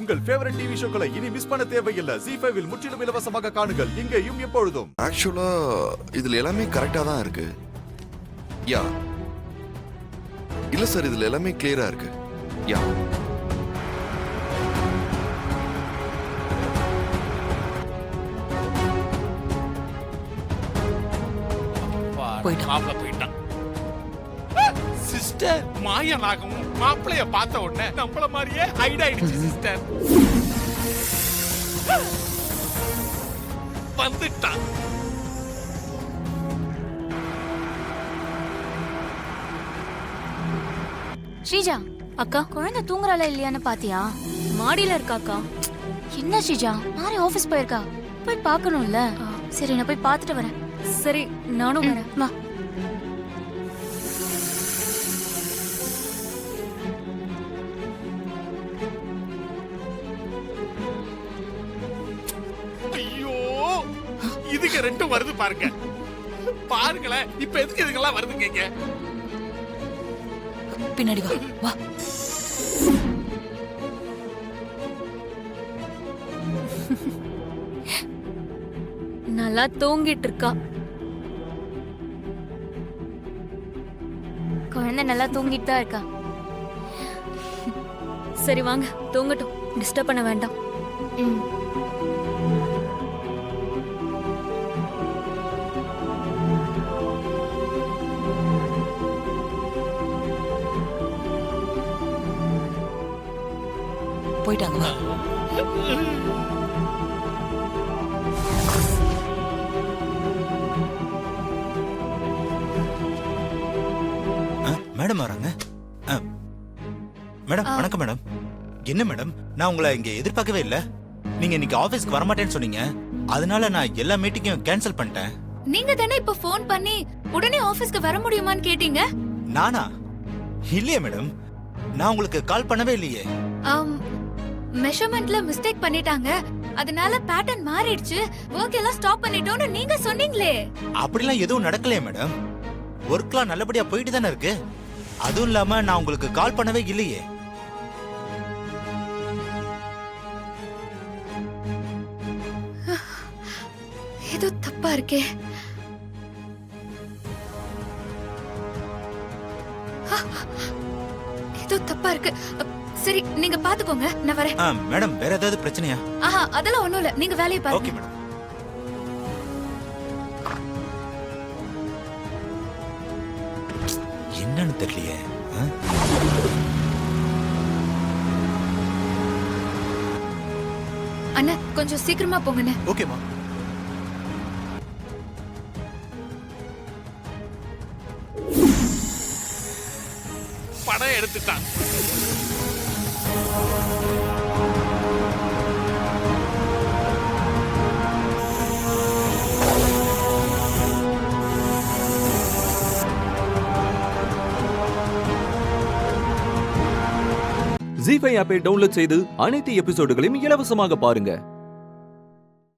உங்கள் favourite TV ஷோக்களை இனி miss பண்ண தேவையில்லை. ZEE5 இல் முற்றிலும் இலவசமாக காணுங்கள், இங்கேயும் எப்பொழுதும். ஆக்சுவலா இதுல எல்லாமே கரெக்டா தான் இருக்கு. யா இல்ல சார், இதுல எல்லாமே கிளியரா இருக்கு. யா போயிட்டான். சிஸ்டர் மாயனாகவும் மாப்பிளைய பார்த்த உடனே நம்மள மாதிரியே ஹைட் ஆயிடுச்சு சிஸ்டர். வந்துட்டான். ஸ்ரீஜா அக்கா, குழந்தை தூங்குறாளா இல்லையான்னு பாத்தியா? மாடியில இருக்காக்கா. என்ன ஸ்ரீஜா, மாறி ஆபீஸ் போயிருக்கா? போய் பார்க்கணும்ல. சரி, நான் போய் பார்த்துட்டு வரேன். சரி, நானும் வரேன். வா. ஐயோ, இதுக்கு ரெண்டும் வருது பாருங்க. பாருங்களேன், இப்ப எதுக்கு இதுக்கெல்லாம் வருதுங்க? பின்னாடி வா வா. நல்லா தூங்கிட்டு இருக்கா. குழந்தை நல்லா தூங்கிட்டு தான் இருக்கா. சரி வாங்க, தூங்கட்டும், டிஸ்டர்ப் பண்ண வேண்டாம். போயிட்டாங்க வா. மேடம் வராங்க. மேடம் வணக்கம் மேடம். என்ன மேடம், நான் உங்களை இங்க எதிர்பார்க்கவே இல்லை. நீங்க இன்னைக்கு ஆபீஸ்க்கு வரமாட்டேன்னு சொன்னீங்க, அதனால நான் எல்லா மீட்டிங்கையும் கேன்சல் பண்ணிட்டேன். நீங்க தானே இப்ப ஃபோன் பண்ணி உடனே ஆபீஸ்க்கு வர முடியுமான்னு கேட்டீங்க? நானா? இல்லையே மேடம், நான் உங்களுக்கு கால் பண்ணவே இல்லையே. மெஷர்மென்ட்ல மிஸ்டேக் பண்ணிட்டாங்க, அதனால பேட்டர்ன் மாறிடுச்சு, வொர்க் எல்லாம் ஸ்டாப் பண்ணிட்டோம்னு நீங்க சொன்னீங்களே. அப்படிலாம் எதுவும் நடக்கலையே மேடம். ஒர்க்லாம் நல்லபடியா போயிட்டு தானே இருக்கு. அதுவும் இல்லாம நான் உங்களுக்கு கால் பண்ணவே இல்லையே. ஏதோ தப்பா இருக்கே. ஏதோ தப்பா இருக்கு. சரி, நீங்க பாத்துக்கோங்க, நான் வரேன். மேடம், வேற ஏதாவது பிரச்சனையா? ஆஹா, அதெல்லாம் ஒண்ணும் இல்ல, நீங்க வேலையை பாருங்க. Okay madam. என்னன்னு தெரியலையே. அண்ணா, கொஞ்சம் சீக்கிரமா போங்கண்ணே. ஓகேமா. படம் எடுத்துட்டான். ZEE5 ஆப்பை டவுன்லோட் செய்து அனைத்து எபிசோடுகளையும் இலவசமாக பாருங்க.